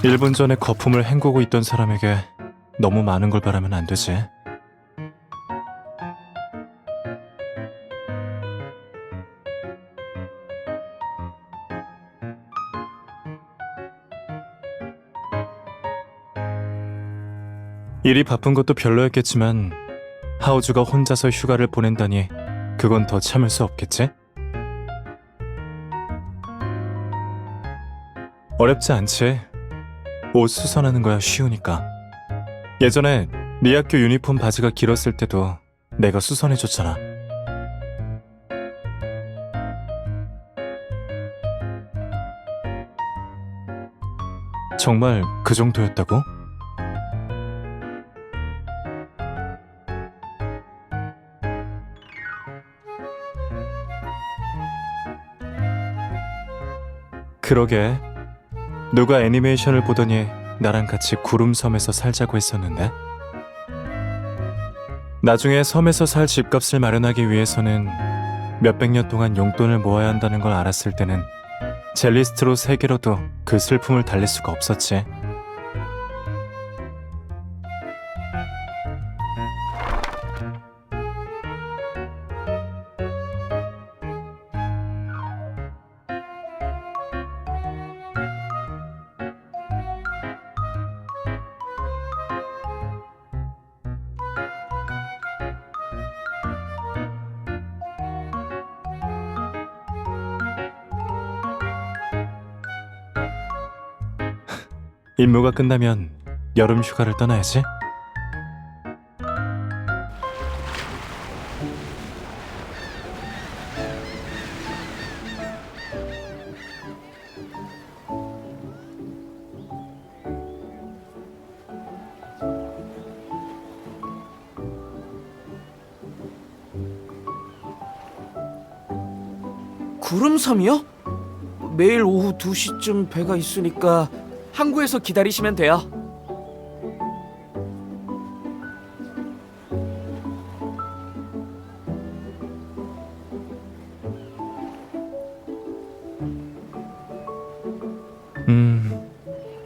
1분 전에 거품을 헹구고 있던 사람에게 너무 많은 걸 바라면 안 되지. 일이 바쁜 것도 별로였겠지만 하우즈가 혼자서 휴가를 보낸다니 그건 더 참을 수 없겠지? 어렵지 않지. 옷 수선하는 거야 쉬우니까. 예전에 네 학교 유니폼 바지가 길었을 때도 내가 수선해줬잖아. 정말 그 정도였다고? 그러게. 누가 애니메이션을 보더니 나랑 같이 구름섬에서 살자고 했었는데. 나중에 섬에서 살 집값을 마련하기 위해서는 몇백 년 동안 용돈을 모아야 한다는 걸 알았을 때는 젤리스트로 3개로도 그 슬픔을 달랠 수가 없었지. 임무가 끝나면 여름 휴가를 떠나야지. 구름섬이요? 매일 오후 2시쯤 배가 있으니까 항구에서 기다리시면 돼요.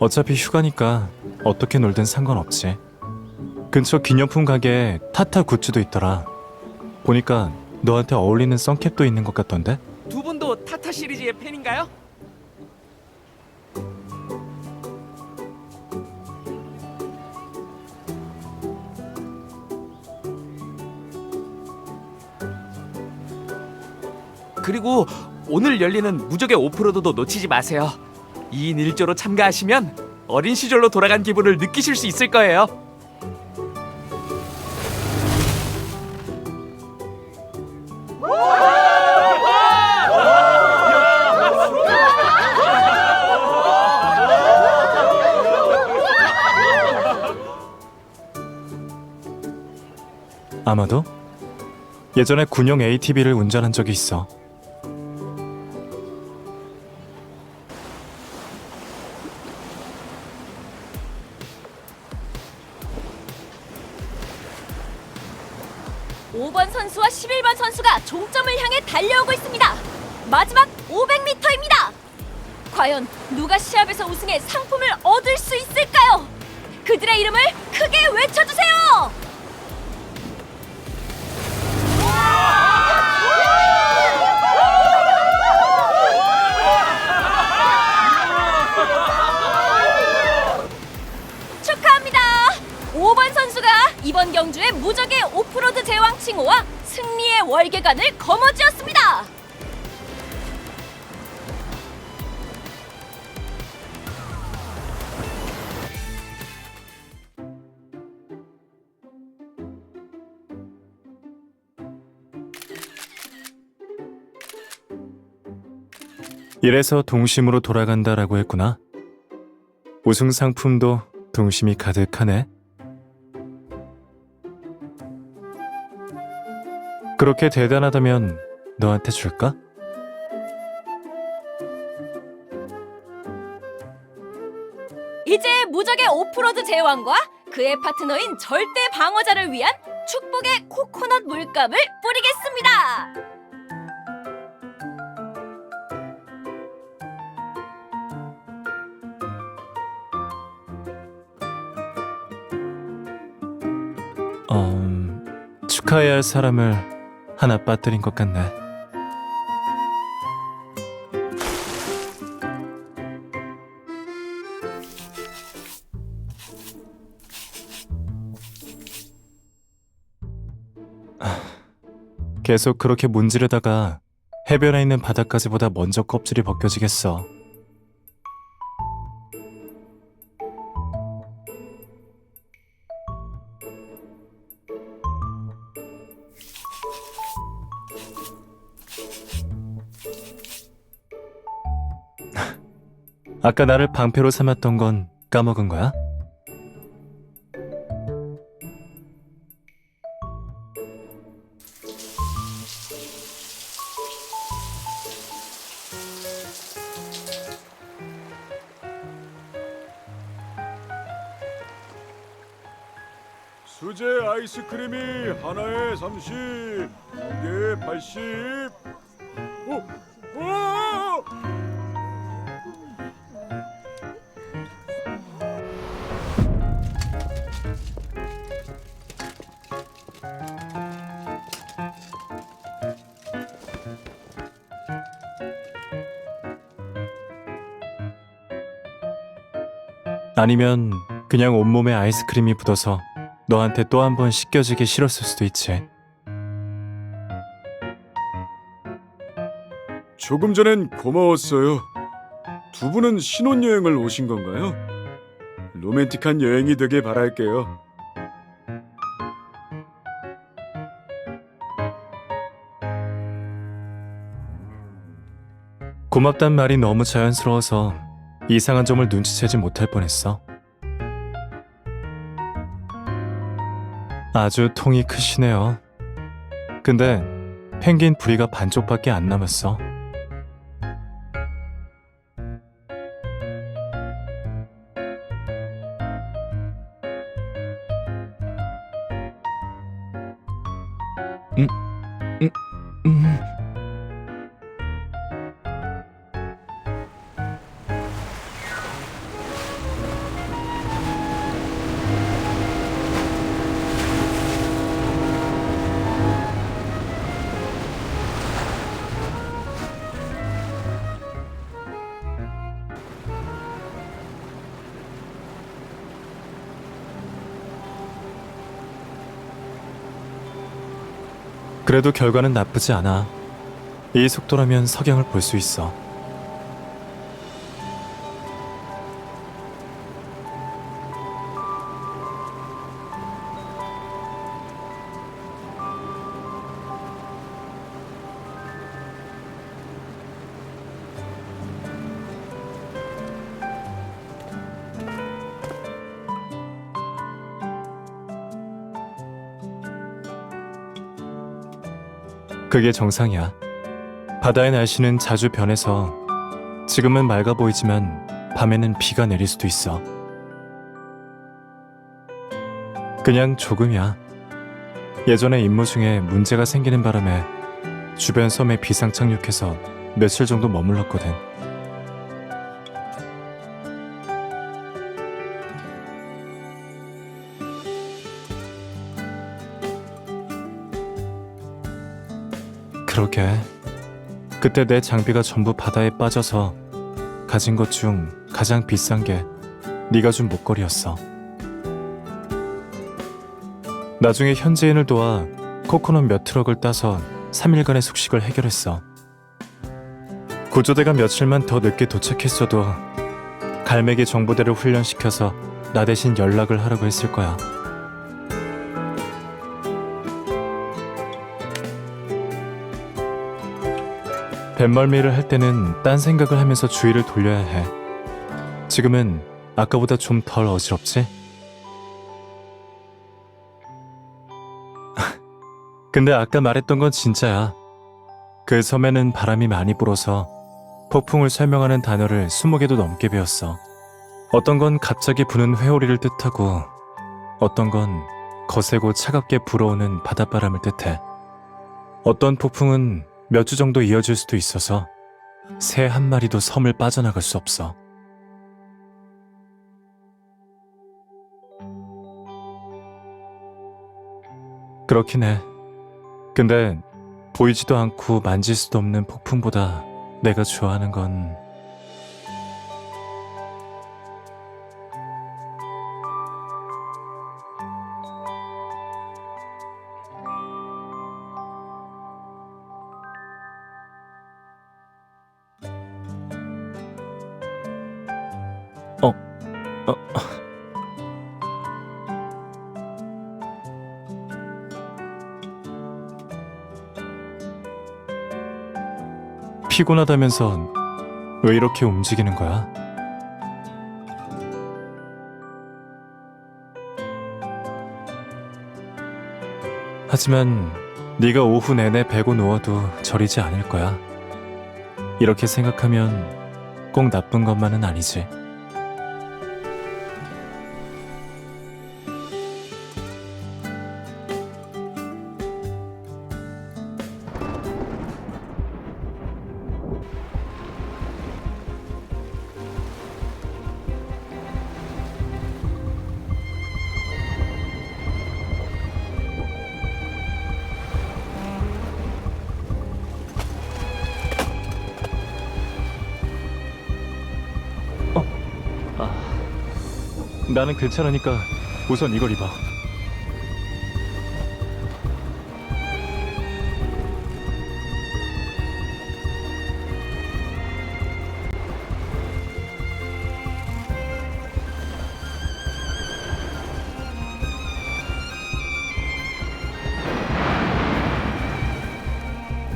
어차피 휴가니까 어떻게 놀든 상관없지. 근처 기념품 가게에 타타 굿즈도 있더라. 보니까 너한테 어울리는 선캡도 있는 것 같던데? 두 분도 타타 시리즈의 팬인가요? 그리고 오늘 열리는 무적의 오프로드도 놓치지 마세요. 2인 1조로 참가하시면 어린 시절로 돌아간 기분을 느끼실 수 있을 거예요. 아마도? 예전에 군용 ATV를 운전한 적이 있어. 오 번 선수와 11번 선수가 종점을 향해 달려오고 있습니다. 마지막 500m입니다. 과연 누가 시합에서 우승해 상품을 얻을 수 있을까요? 그들의 이름을 크게 외쳐주세요. 축하합니다. 5번 선수가 이번 경주의 무적의 오프로드 제왕 칭호와 승리의 월계관을 거머쥐었습니다. 이래서 동심으로 돌아간다라고 했구나. 우승 상품도 동심이 가득하네. 그렇게 대단하다면 너한테 줄까? 이제 무적의 오프로드 제왕과 그의 파트너인 절대 방어자를 위한 축복의 코코넛 물감을 뿌리겠습니다. 축하해야 할 사람을 하나 빠뜨린 것 같네. 계속 그렇게 문지르다가 해변에 있는 바닥까지보다 먼저 껍질이 벗겨지겠어. 아까 나를 방패로 삼았던 건 까먹은 거야? 수제 아이스크림이 하나에 30, 두 개에 80. 오! 오! 아니면 그냥 온몸에 아이스크림이 묻어서 너한테 또 한 번 씻겨지기 싫었을 수도 있지. 조금 전엔 고마웠어요. 두 분은 신혼여행을 오신 건가요? 로맨틱한 여행이 되길 바랄게요. 고맙단 말이 너무 자연스러워서 이상한 점을 눈치채지 못할 뻔했어. 아주 통이 크시네요. 근데 펭귄 부리가 반쪽밖에 안 남았어. 음, 음, 음. 그래도 결과는 나쁘지 않아. 이 속도라면 석양을 볼 수 있어. 그게 정상이야. 바다의 날씨는 자주 변해서 지금은 맑아 보이지만 밤에는 비가 내릴 수도 있어. 그냥 조금이야. 예전에 임무 중에 문제가 생기는 바람에 주변 섬에 비상 착륙해서 며칠 정도 머물렀거든. 그러게. 그때 내 장비가 전부 바다에 빠져서 가진 것 중 가장 비싼 게 네가 준 목걸이였어. 나중에 현지인을 도와 코코넛 몇 트럭을 따서 3일간의 숙식을 해결했어. 구조대가 며칠만 더 늦게 도착했어도 갈매기 정보대를 훈련시켜서 나 대신 연락을 하라고 했을 거야. 뱃멀미를 할 때는 딴 생각을 하면서 주의를 돌려야 해. 지금은 아까보다 좀 덜 어지럽지? 근데 아까 말했던 건 진짜야. 그 섬에는 바람이 많이 불어서 폭풍을 설명하는 단어를 20개도 넘게 배웠어. 어떤 건 갑자기 부는 회오리를 뜻하고 어떤 건 거세고 차갑게 불어오는 바닷바람을 뜻해. 어떤 폭풍은 몇 주 정도 이어질 수도 있어서 새 한 마리도 섬을 빠져나갈 수 없어. 그렇긴 해. 근데 보이지도 않고 만질 수도 없는 폭풍보다 내가 좋아하는 건 어, 어, 피곤하다면서 왜 이렇게 움직이는 거야? 하지만 네가 오후 내내 베고 누워도 저리지 않을 거야. 이렇게 생각하면 꼭 나쁜 것만은 아니지. 나는 괜찮으니까 우선 이걸 입어.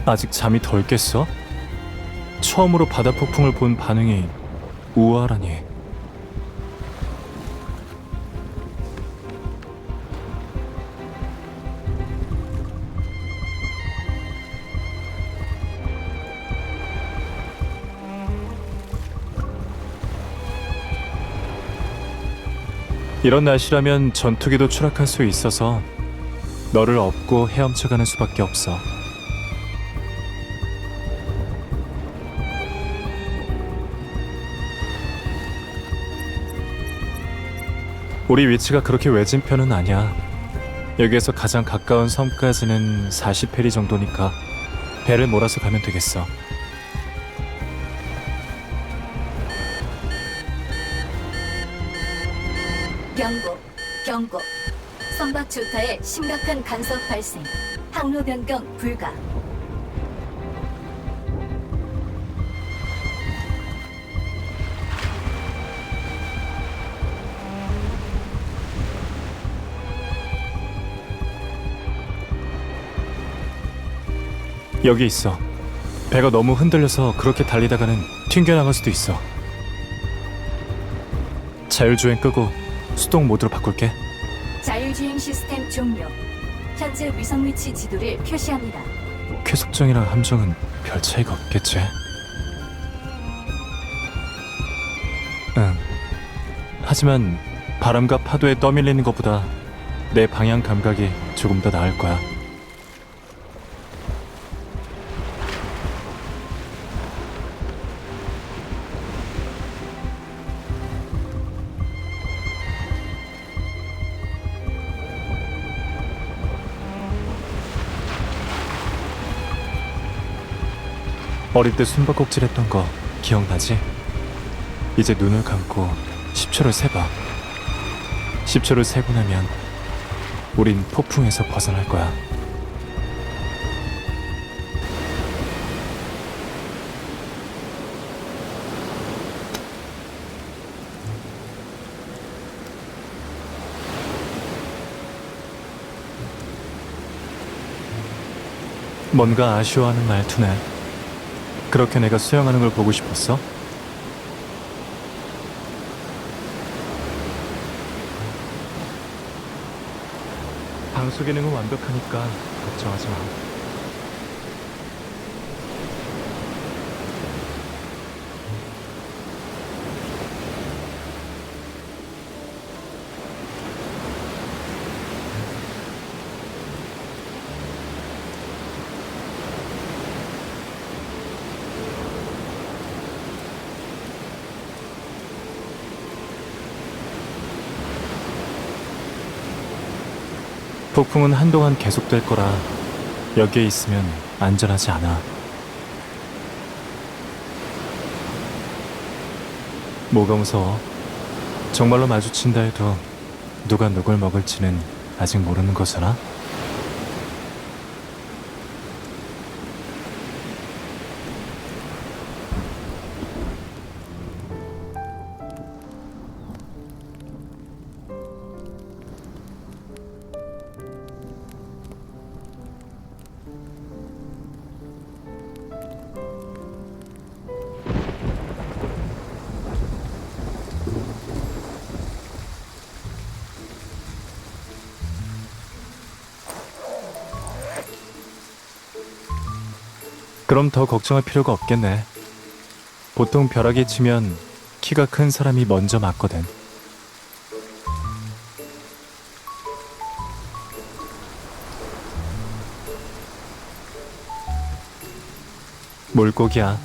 아직 잠이 덜 깼어? 처음으로 바다 폭풍을 본 반응이 우아하라니. 이런 날씨라면 전투기도 추락할 수 있어서 너를 업고 헤엄쳐가는 수밖에 없어. 우리 위치가 그렇게 외진 편은 아니야. 여기에서 가장 가까운 섬까지는 40페리 정도니까 배를 몰아서 가면 되겠어. 경고. 선박 조타에 심각한 간섭 발생. 항로 변경 불가. 여기 있어. 배가 너무 흔들려서 그렇게 달리다가는 튕겨나갈 수도 있어. 자율주행 끄고 수동 모드로 바꿀게. 자율주행 시스템 종료. 현재 위성 위치 지도를 표시합니다. 쾌속정이랑 함정은 별 차이가 없겠지? 응. 하지만 바람과 파도에 떠밀리는 것보다 내 방향 감각이 조금 더 나을 거야. 어릴 때 숨바꼭질했던 거 기억나지? 이제 눈을 감고 10초를 세봐. 10초를 세고 나면 우린 폭풍에서 벗어날 거야. 뭔가 아쉬워하는 말투네. 그렇게 내가 수영하는 걸 보고 싶었어? 방수 기능은 완벽하니까 걱정하지 마. 폭풍은 한동안 계속될 거라 여기에 있으면 안전하지 않아. 뭐가 무서워? 정말로 마주친다 해도 누가 누굴 먹을지는 아직 모르는 거잖아? 그럼 더 걱정할 필요가 없겠네. 보통 벼락이 치면 키가 큰 사람이 먼저 맞거든. 물고기야.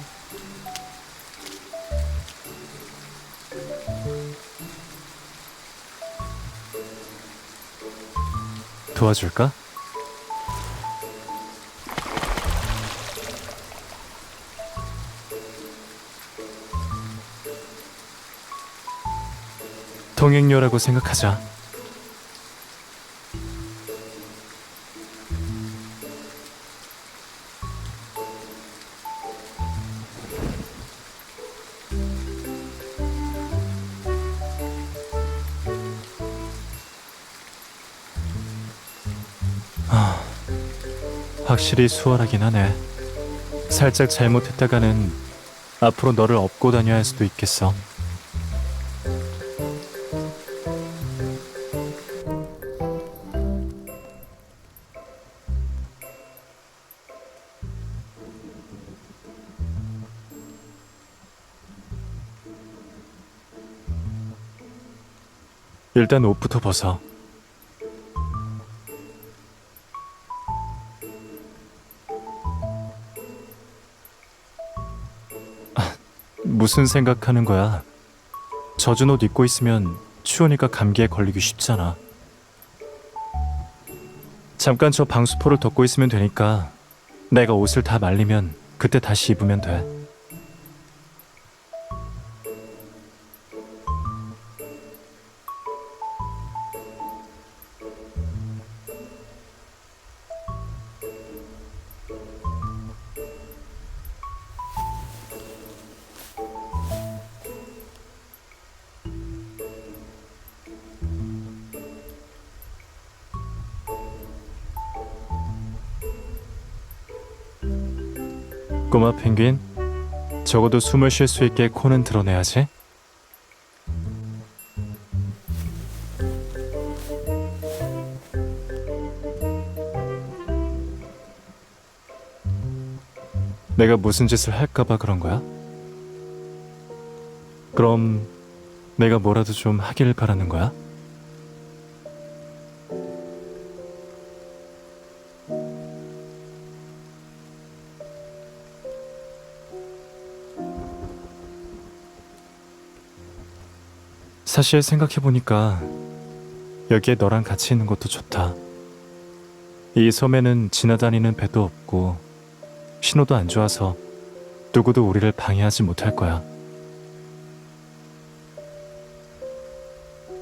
도와줄까? 통행료라고 생각하자. 확실히 수월하긴 하네. 살짝 잘못했다가는 앞으로 너를 업고 다녀야 할 수도 있겠어. 일단 옷부터 벗어. 무슨 생각하는 거야? 젖은 옷 입고 있으면 추우니까 감기에 걸리기 쉽잖아. 잠깐 저 방수포를 덮고 있으면 되니까 내가 옷을 다 말리면 그때 다시 입으면 돼. 꼬마 펭귄, 적어도 숨을 쉴 수 있게 코는 드러내야지. 내가 무슨 짓을 할까봐 그런 거야? 그럼 내가 뭐라도 좀 하길 바라는 거야? 사실 생각해보니까 여기에 너랑 같이 있는 것도 좋다. 이 섬에는 지나다니는 배도 없고 신호도 안 좋아서 누구도 우리를 방해하지 못할 거야.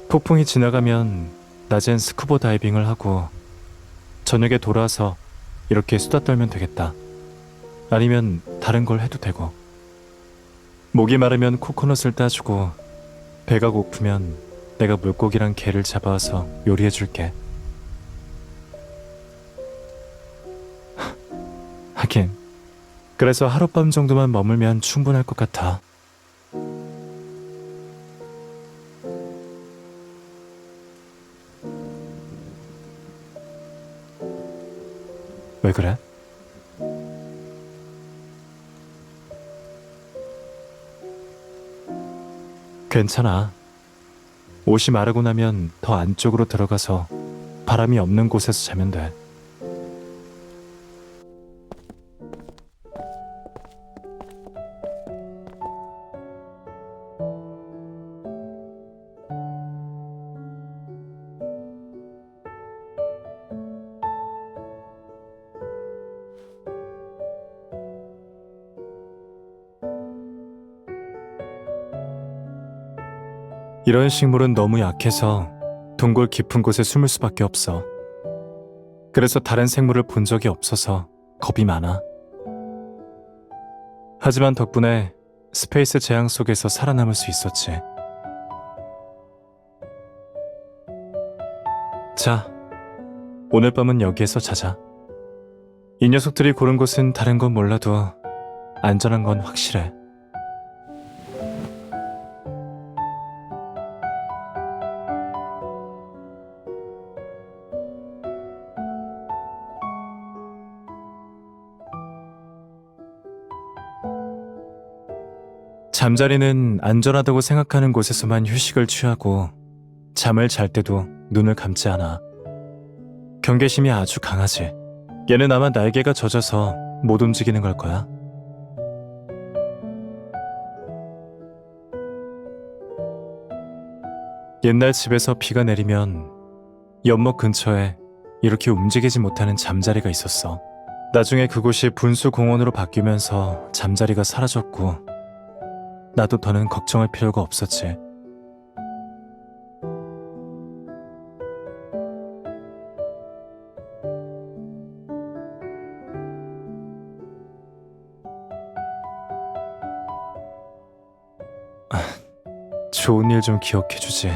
폭풍이 지나가면 낮엔 스쿠버 다이빙을 하고 저녁에 돌아와서 이렇게 수다 떨면 되겠다. 아니면 다른 걸 해도 되고. 목이 마르면 코코넛을 따주고 배가 고프면 내가 물고기랑 게를 잡아와서 요리해줄게. 하긴 그래서 하룻밤 정도만 머물면 충분할 것 같아. 왜 그래? 괜찮아. 옷이 마르고 나면 더 안쪽으로 들어가서 바람이 없는 곳에서 자면 돼. 이런 식물은 너무 약해서 동굴 깊은 곳에 숨을 수밖에 없어. 그래서 다른 생물을 본 적이 없어서 겁이 많아. 하지만 덕분에 스페이스 재앙 속에서 살아남을 수 있었지. 자, 오늘 밤은 여기에서 자자. 이 녀석들이 고른 곳은 다른 건 몰라도 안전한 건 확실해. 잠자리는 안전하다고 생각하는 곳에서만 휴식을 취하고 잠을 잘 때도 눈을 감지 않아. 경계심이 아주 강하지. 얘는 아마 날개가 젖어서 못 움직이는 걸 거야. 옛날 집에서 비가 내리면 연못 근처에 이렇게 움직이지 못하는 잠자리가 있었어. 나중에 그곳이 분수공원으로 바뀌면서 잠자리가 사라졌고 나도 더는 걱정할 필요가 없었지. 좋은 일 좀 기억해주지.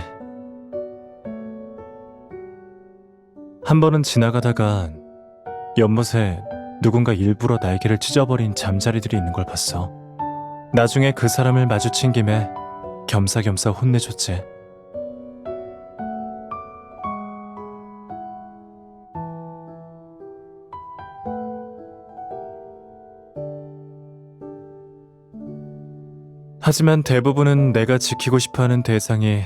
한 번은 지나가다가 연못에 누군가 일부러 날개를 찢어버린 잠자리들이 있는 걸 봤어. 나중에 그 사람을 마주친 김에 겸사겸사 혼내줬지. 하지만 대부분은 내가 지키고 싶어하는 대상이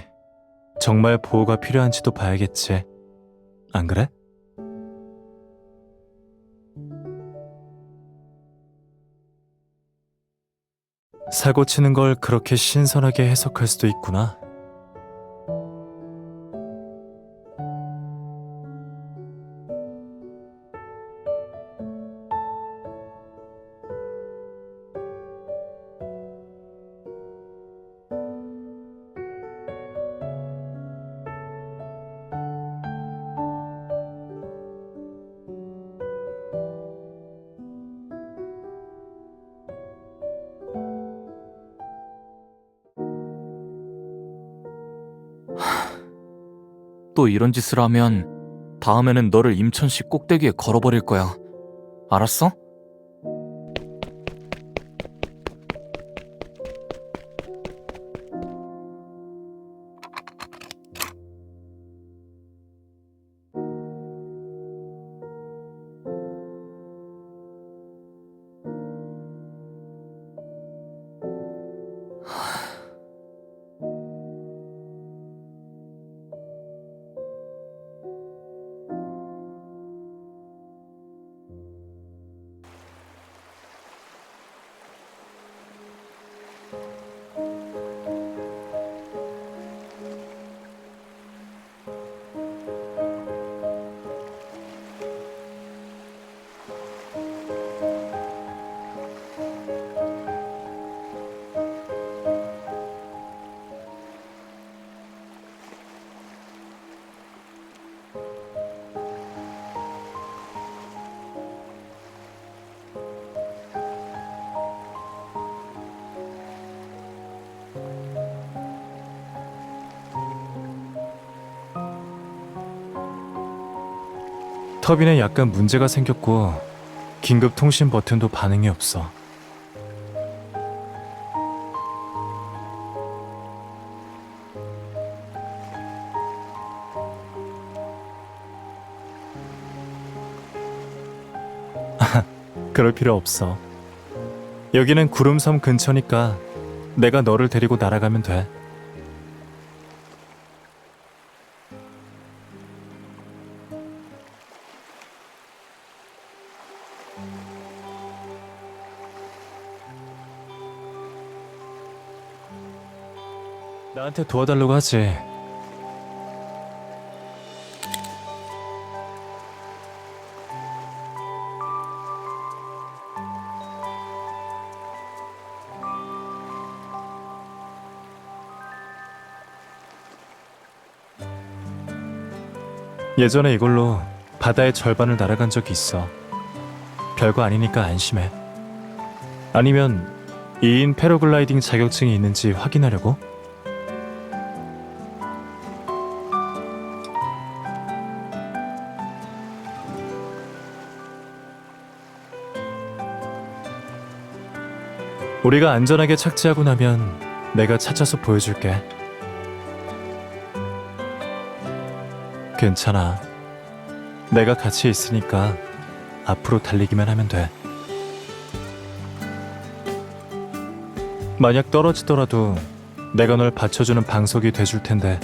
정말 보호가 필요한지도 봐야겠지. 안 그래? 사고 치는 걸 그렇게 신선하게 해석할 수도 있구나. 또 이런 짓을 하면 다음에는 너를 임천시 꼭대기에 걸어버릴 거야. 알았어? 터빈에 약간 문제가 생겼고 긴급 통신 버튼도 반응이 없어. 그럴 필요 없어. 여기는 구름섬 근처니까 내가 너를 데리고 날아가면 돼. 나한테 도와달라고 하지. 예전에 이걸로 바다의 절반을 날아간 적이 있어. 별거 아니니까 안심해. 아니면 2인 패러글라이딩 자격증이 있는지 확인하려고? 우리가 안전하게 착지하고 나면 내가 찾아서 보여줄게. 괜찮아. 내가 같이 있으니까 앞으로 달리기만 하면 돼. 만약 떨어지더라도 내가 널 받쳐주는 방석이 돼줄 텐데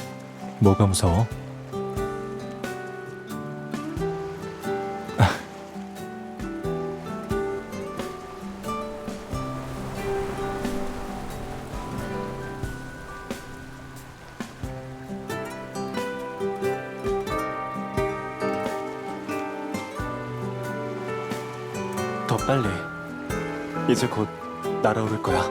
뭐가 무서워? 더 빨리. 이제 곧 날아오를 거야.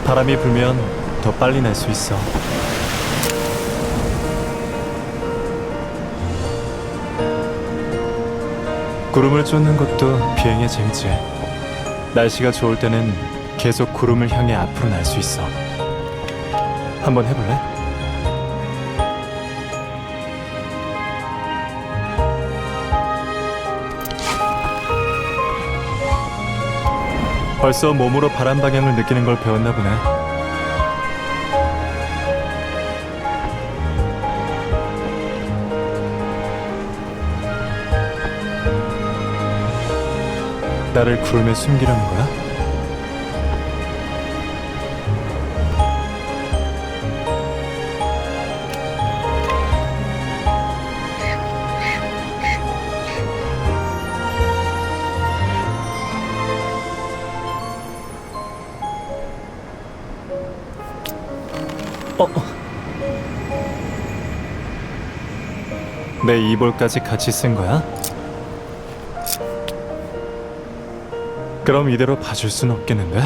바람이 불면 더 빨리 날 수 있어. 구름을 쫓는 것도 비행의 재미지. 날씨가 좋을 때는 계속 구름을 향해 앞으로 날 수 있어. 한번 해볼래? 벌써 몸으로 바람 방향을 느끼는 걸 배웠나 보네. 나를 구름에 숨기려는 거야? 내 이볼까지 같이 쓴 거야? 그럼 이대로 봐줄 순 없겠는데?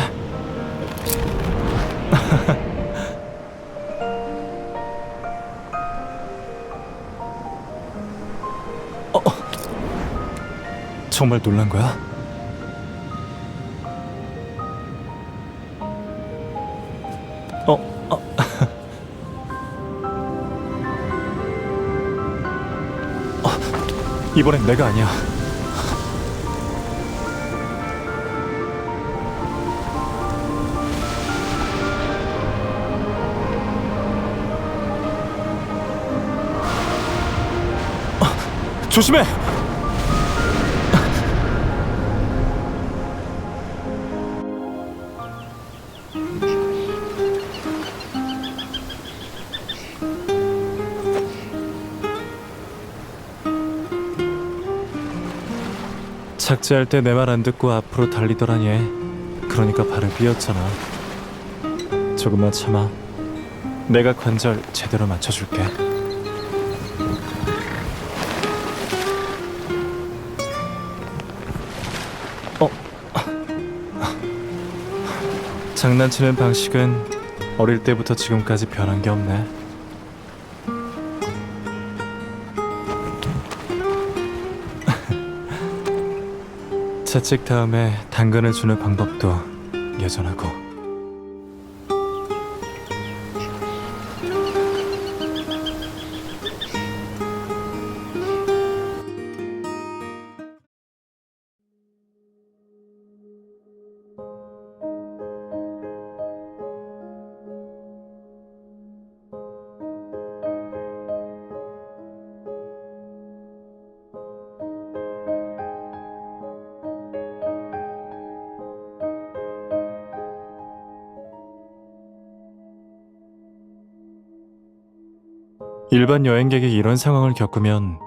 정말 놀란 거야? 이번엔 내가 아니야. 조심해! 착지할 때 내 말 안 듣고 앞으로 달리더라니. 그러니까 발을 삐었잖아. 조금만 참아. 내가 관절 제대로 맞춰줄게. 장난치는 방식은 어릴 때부터 지금까지 변한 게 없네. 채찍 다음에 당근을 주는 방법도 여전하고. 일반 여행객이 이런 상황을 겪으면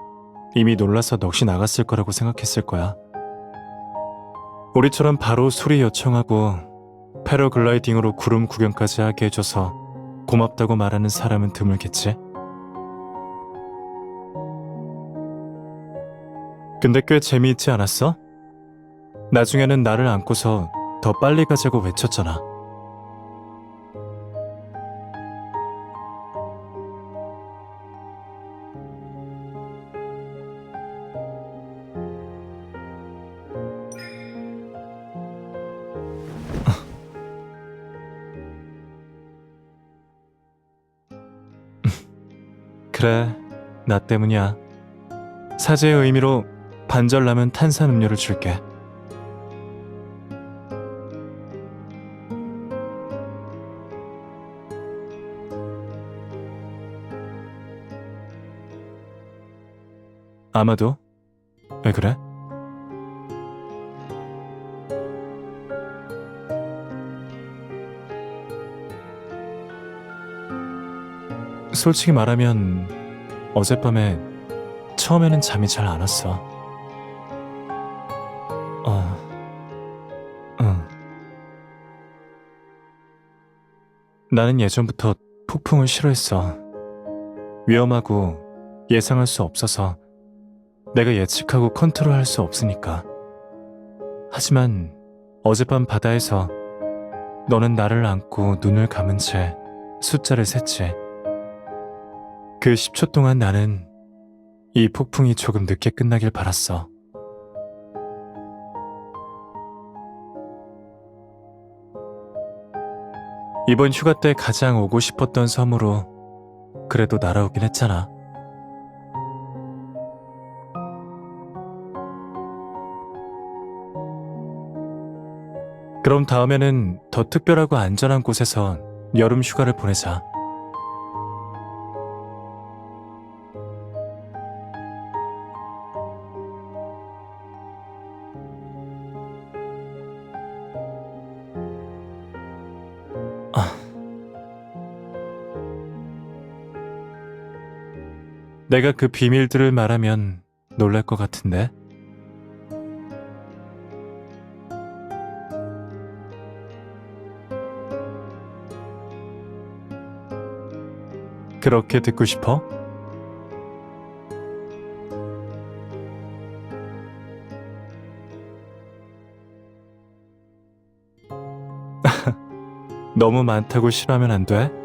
이미 놀라서 넋이 나갔을 거라고 생각했을 거야. 우리처럼 바로 수리 요청하고 패러글라이딩으로 구름 구경까지 하게 해줘서 고맙다고 말하는 사람은 드물겠지? 근데 꽤 재미있지 않았어? 나중에는 나를 안고서 더 빨리 가자고 외쳤잖아. 그래, 나 때문이야. 사죄의 의미로 반절 남은 탄산음료를 줄게. 아마도? 왜 그래? 솔직히 말하면 어젯밤에 처음에는 잠이 잘 안 왔어. 응. 나는 예전부터 폭풍을 싫어했어. 위험하고 예상할 수 없어서 내가 예측하고 컨트롤할 수 없으니까. 하지만 어젯밤 바다에서 너는 나를 안고 눈을 감은 채 숫자를 셌지. 그 10초 동안 나는 이 폭풍이 조금 늦게 끝나길 바랐어. 이번 휴가 때 가장 오고 싶었던 섬으로 그래도 날아오긴 했잖아. 그럼 다음에는 더 특별하고 안전한 곳에서 여름 휴가를 보내자. 내가 그 비밀들을 말하면 놀랄 것 같은데? 그렇게 듣고 싶어? 너무 많다고 싫어하면 안 돼?